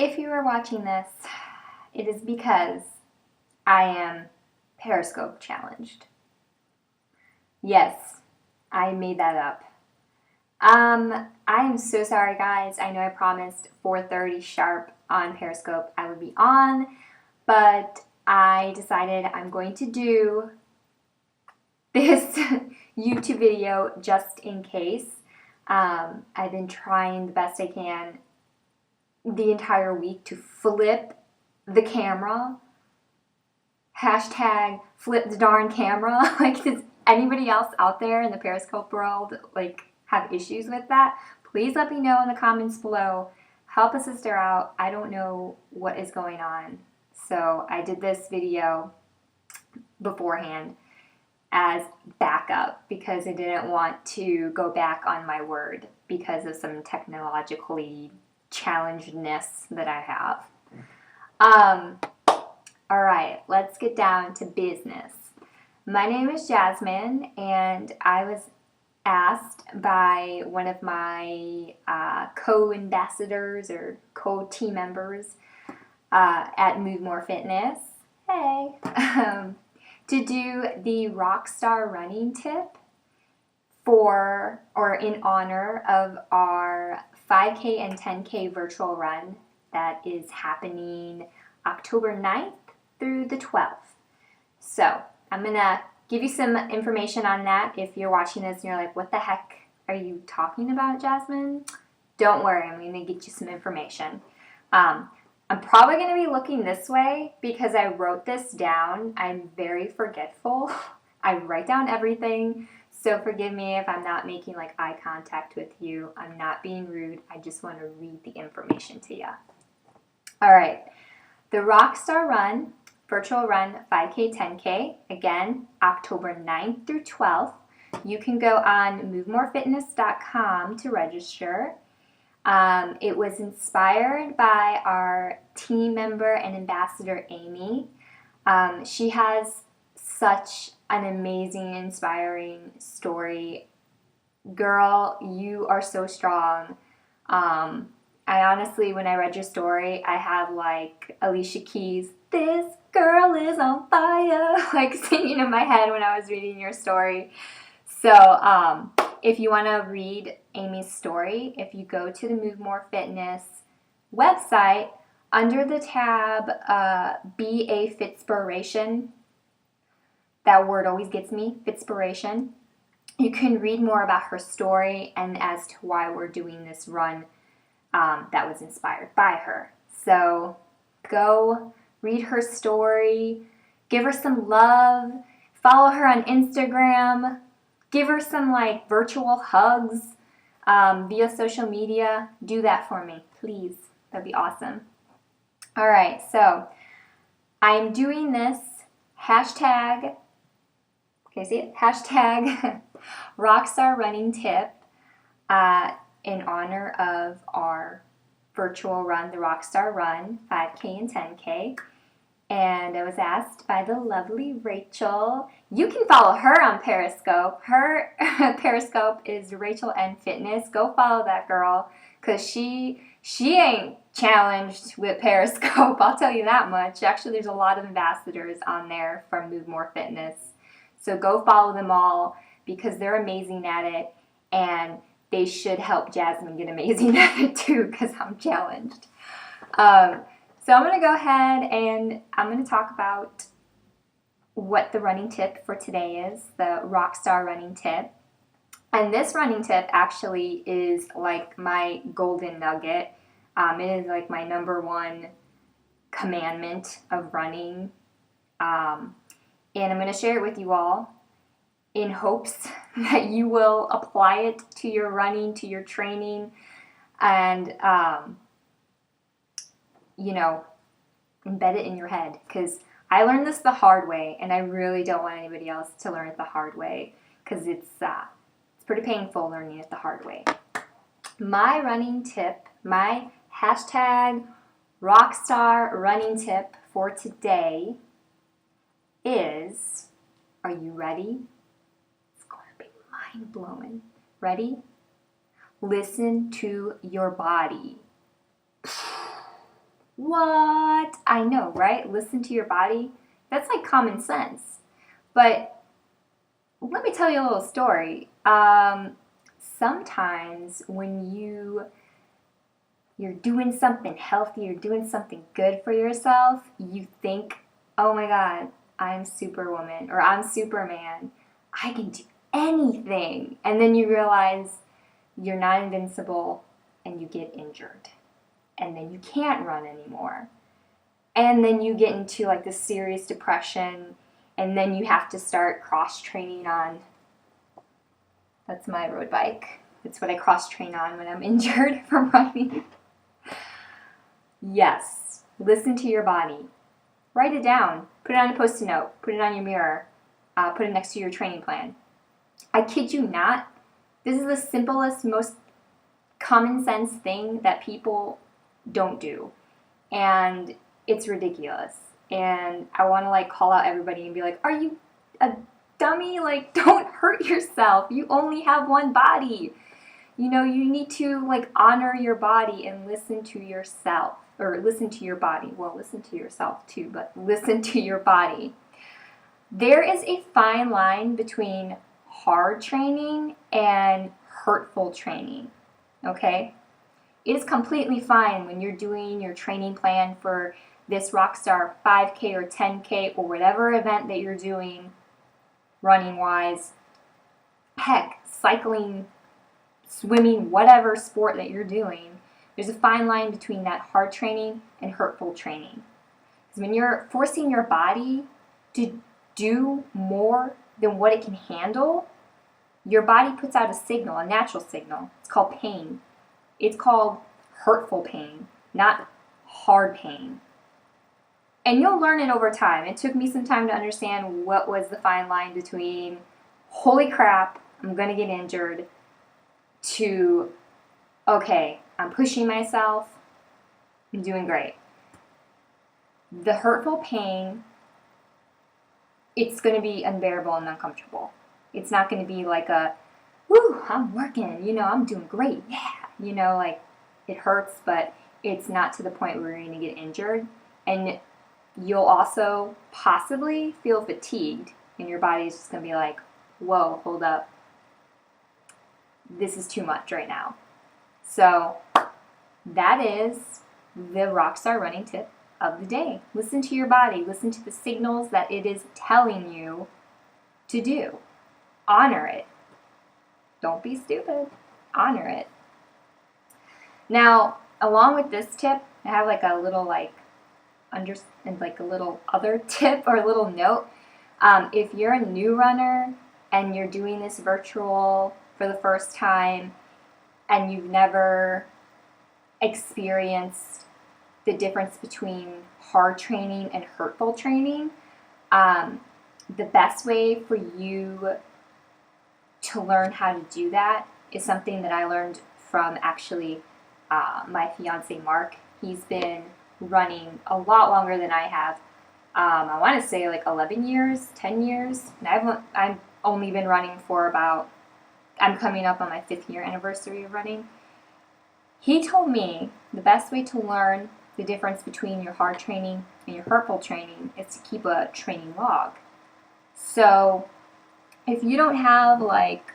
If you are watching this, it is because I am Periscope challenged. Yes, I made that up. I am so sorry, guys. I know I promised 4:30 sharp on Periscope I would be on, but I decided I'm going to do this YouTube video just in case. I've been trying the best I can the entire week to flip the camera. Hashtag flip the darn camera. Like, does anybody else out there in the Periscope world have issues with that? Please let me know in the comments below. Help a sister out. I don't know what is going on. So I did this video beforehand as backup because I didn't want to go back on my word because of some technologically challengedness that I have. All right, let's get down to business. My name is Jasmine, and I was asked by one of my co-ambassadors or co-team members at Move More Fitness, hey, to do the Rockstar running tip for or in honor of our 5K and 10K virtual run that is happening October 9th through the 12th. So I'm going to give you some information on that. If you're watching this and you're like, what the heck are you talking about, Jasmine? Don't worry, I'm going to get you some information. I'm probably going to be looking this way because I wrote this down. I'm very forgetful. I write down everything. So forgive me if I'm not making eye contact with you. I'm not being rude. I just want to read the information to you. All right. The Rockstar Run, virtual run 5K, 10K, again, October 9th through 12th. You can go on movemorefitness.com to register. It was inspired by our team member and ambassador, Amy. She has such an amazing, inspiring story. Girl, you are so strong. I honestly, when I read your story, I have Alicia Keys, "This girl is on fire," singing in my head when I was reading your story. So if you want to read Amy's story, if you go to the Move More Fitness website, under the tab Be a Fitspiration, that word always gets me, Fitspiration, you can read more about her story and as to why we're doing this run that was inspired by her. So go read her story, give her some love, follow her on Instagram, give her some virtual hugs via social media. Do that for me, please. That'd be awesome. All right, so I'm doing this hashtag, can you see it? Hashtag Rockstar Running Tip in honor of our virtual run, the Rockstar Run, 5K and 10K. And I was asked by the lovely Rachel. You can follow her on Periscope. Her Periscope is Rachel N Fitness. Go follow that girl, because she ain't challenged with Periscope, I'll tell you that much. Actually, there's a lot of ambassadors on there from Move More Fitness. So go follow them all because they're amazing at it, and they should help Jasmine get amazing at it too because I'm challenged. So I'm going to go ahead and I'm going to talk about what the running tip for today is, the Rockstar running tip. And this running tip actually is my golden nugget. It is my number one commandment of running. And I'm going to share it with you all in hopes that you will apply it to your running, to your training, and embed it in your head, because I learned this the hard way, and I really don't want anybody else to learn it the hard way, because it's pretty painful learning it the hard way. My running tip, my hashtag Rockstar running tip for today is, are you ready? It's going to be mind-blowing. Ready? Listen to your body. What? I know, right? Listen to your body. That's like common sense. But let me tell you a little story. Sometimes when you're doing something healthy, you're doing something good for yourself, you think, oh my God, I'm Superwoman or I'm Superman. I can do anything. And then you realize you're not invincible and you get injured. And then you can't run anymore. And then you get into like this serious depression, and then you have to start cross-training on, that's my road bike. It's what I cross-train on when I'm injured from running. Yes, listen to your body. Write it down. Put it on a Post-it note. Put it on your mirror. Put it next to your training plan. I kid you not, this is the simplest, most common sense thing that people don't do. And it's ridiculous. And I want to like call out everybody and be like, are you a dummy? Like, don't hurt yourself. You only have one body. You know, you need to like honor your body and listen to yourself, or listen to your body. Well, listen to yourself too, but listen to your body. There is a fine line between hard training and hurtful training, okay? It is completely fine when you're doing your training plan for this Rockstar 5K or 10K or whatever event that you're doing, running-wise, heck, cycling, swimming, whatever sport that you're doing. There's a fine line between that hard training and hurtful training. Because when you're forcing your body to do more than what it can handle, your body puts out a signal, a natural signal. It's called pain. It's called hurtful pain, not hard pain. And you'll learn it over time. It took me some time to understand what was the fine line between, holy crap, I'm going to get injured, to, okay, I'm pushing myself, I'm doing great. The hurtful pain, it's going to be unbearable and uncomfortable. It's not going to be like a, woo, I'm working, you know, I'm doing great, yeah. You know, like, it hurts, but it's not to the point where you're going to get injured. And you'll also possibly feel fatigued, and your body's just going to be like, whoa, hold up. This is too much right now. So that is the Rockstar running tip of the day. Listen to your body. Listen to the signals that it is telling you to do. Honor it. Don't be stupid. Honor it. Now, along with this tip, I have like a little a little other tip or a little note. If you're a new runner and you're doing this virtual for the first time and you've never experienced the difference between hard training and hurtful training, the best way for you to learn how to do that is something that I learned from actually my fiance Mark. He's been running a lot longer than I have. I want to say like 11 years, 10 years. And I've only been running for about, I'm coming up on my 5th year anniversary of running. He told me the best way to learn the difference between your hard training and your hurtful training is to keep a training log. So if you don't have like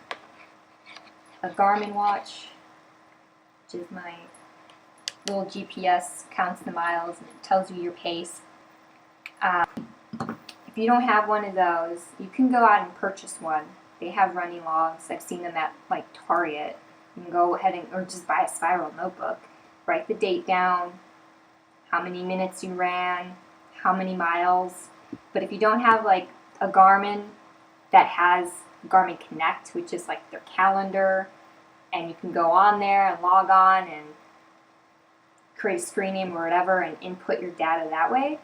a Garmin watch, which is my little GPS, counts the miles and it tells you your pace. If you don't have one of those, you can go out and purchase one. They have running logs. I've seen them at like Target. You can go ahead and, or just buy a spiral notebook. Write the date down, how many minutes you ran, how many miles. But if you don't have like a Garmin that has Garmin Connect, which is like their calendar, and you can go on there and log on and create a screen name or whatever and input your data that way,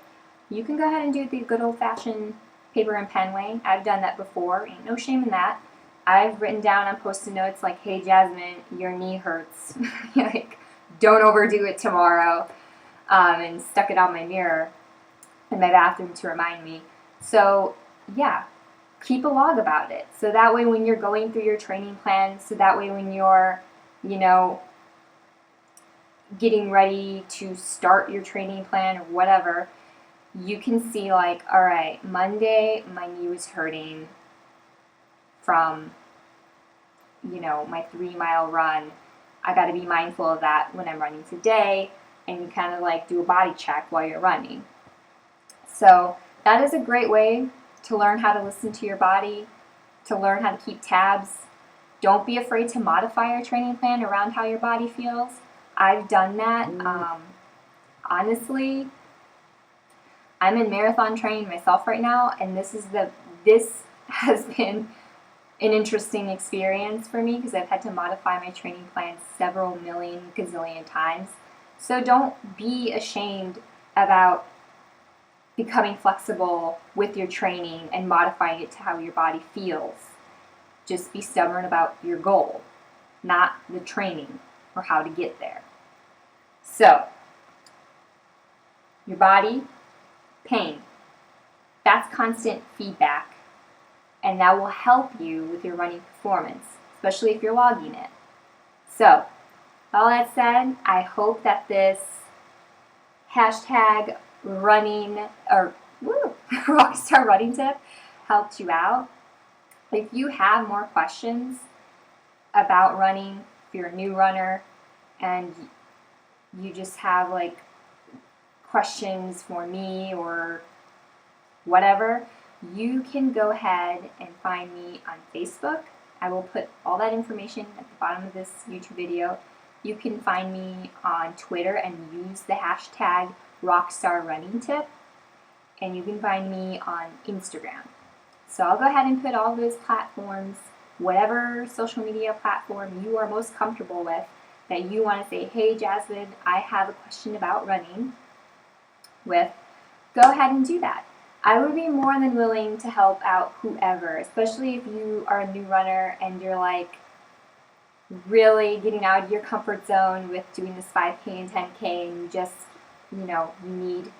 you can go ahead and do it the good old-fashioned paper and pen way. I've done that before. Ain't no shame in that. I've written down on Post-it notes like, hey, Jasmine, your knee hurts. Like, don't overdo it tomorrow. And stuck it on my mirror in my bathroom to remind me. So, yeah, keep a log about it. So that way when you're going through your training plan, so that way when you're, you know, getting ready to start your training plan or whatever, you can see like, all right, Monday my knee was hurting from, my 3-mile run. I got to be mindful of that when I'm running today, and you kind of like do a body check while you're running. So that is a great way to learn how to listen to your body, to learn how to keep tabs. Don't be afraid to modify your training plan around how your body feels. I've done that. Honestly, I'm in marathon training myself right now, and this has been an interesting experience for me because I've had to modify my training plan several million gazillion times. So don't be ashamed about becoming flexible with your training and modifying it to how your body feels. Just be stubborn about your goal, not the training or how to get there. So, your body, pain. That's constant feedback, and that will help you with your running performance, especially if you're logging it. So, all that said, I hope that this hashtag running or rockstar running tip helped you out. If you have more questions about running, if you're a new runner and you just have like questions for me or whatever, you can go ahead and find me on Facebook. I will put all that information at the bottom of this YouTube video. You can find me on Twitter and use the hashtag rockstarrunningtip, and you can find me on Instagram. So I'll go ahead and put all those platforms, whatever social media platform you are most comfortable with, that you want to say, hey Jasmine, I have a question about running with, go ahead and do that. I would be more than willing to help out whoever, especially if you are a new runner and you're like really getting out of your comfort zone with doing this 5K and 10K and you just, you need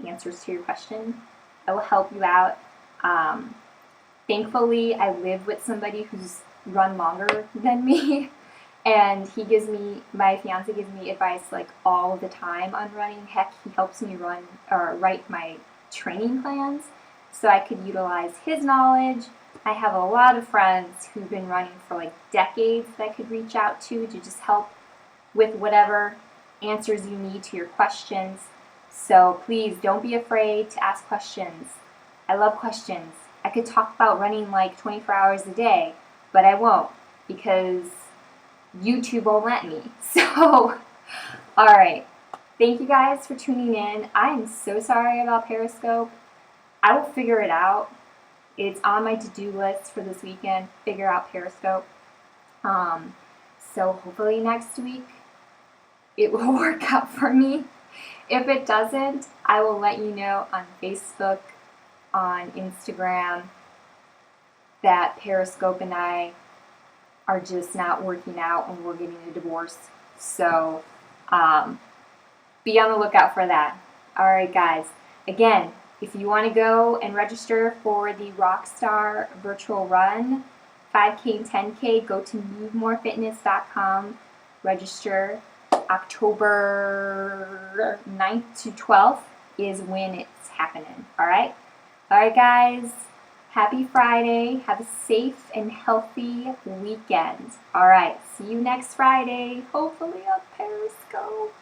answers to your question. I will help you out. Thankfully, I live with somebody who's run longer than me, and my fiance gives me advice like all the time on running. Heck, he helps me write my training plans so I could utilize his knowledge. I have a lot of friends who've been running for like decades that I could reach out to just help with whatever answers you need to your questions. So please don't be afraid to ask questions. I love questions. I could talk about running like 24 hours a day, but I won't because YouTube won't let me. So, alright. Thank you guys for tuning in. I am so sorry about Periscope. I will figure it out. It's on my to-do list for this weekend, figure out Periscope. So hopefully next week it will work out for me. If it doesn't, I will let you know on Facebook, on Instagram, that Periscope and I are just not working out and we're getting a divorce. So be on the lookout for that. Alright guys, again, if you want to go and register for the Rockstar Virtual Run, 5K and 10K, go to movemorefitness.com, register. October 9th to 12th is when it's happening. Alright? Alright guys, happy Friday. Have a safe and healthy weekend. Alright, see you next Friday. Hopefully on Periscope.